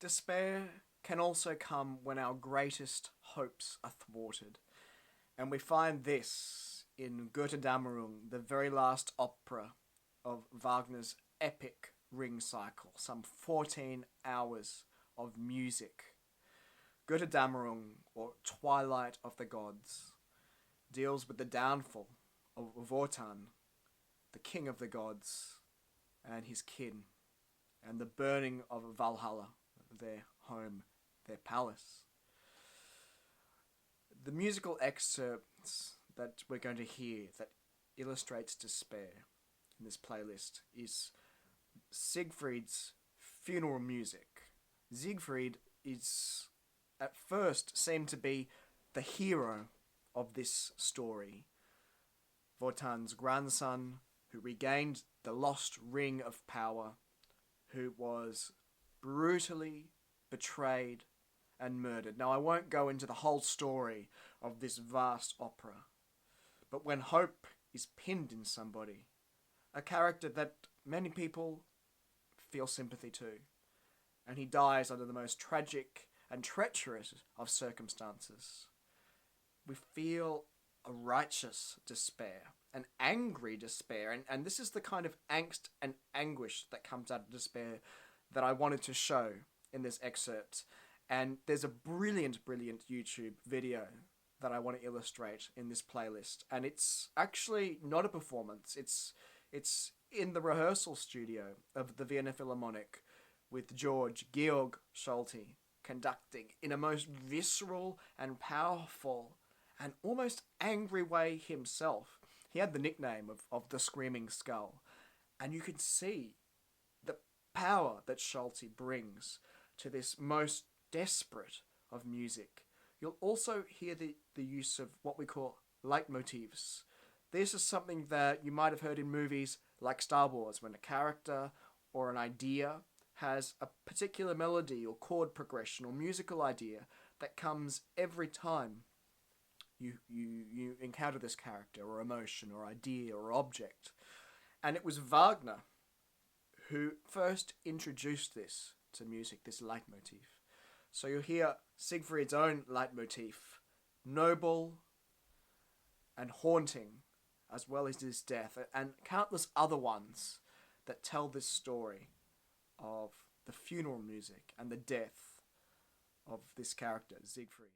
Despair can also come when our greatest hopes are thwarted. And we find this in Götterdammerung, the very last opera of Wagner's epic ring cycle, some 14 hours of music. Götterdammerung, or Twilight of the Gods, deals with the downfall of Wotan, the king of the gods, and his kin, and the burning of Valhalla, their home, their palace. The musical excerpts that we're going to hear that illustrates despair in this playlist is Siegfried's funeral music. Siegfried is at first seemed to be the hero of this story. Wotan's grandson, who regained the lost ring of power, who was brutally betrayed and murdered. Now, I won't go into the whole story of this vast opera, but when hope is pinned in somebody, a character that many people feel sympathy to, and he dies under the most tragic and treacherous of circumstances, we feel a righteous despair, an angry despair, and this is the kind of angst and anguish that comes out of despair that I wanted to show in this excerpt. And there's a brilliant YouTube video that I want to illustrate in this playlist, and it's actually not a performance. It's in the rehearsal studio of the Vienna Philharmonic with Georg Scholti conducting in a most visceral and powerful and almost angry way himself. He had the nickname of the Screaming Skull, and you can see the power that Scholti brings to this most desperate of music. You'll also hear the use of what we call leitmotifs. This is something that you might have heard in movies like Star Wars, when a character or an idea has a particular melody or chord progression or musical idea that comes every time you encounter this character or emotion or idea or object. And it was Wagner who first introduced this to music, this leitmotif. So you'll hear Siegfried's own leitmotif, noble and haunting, as well as his death, and countless other ones that tell this story of the funeral music and the death of this character, Siegfried.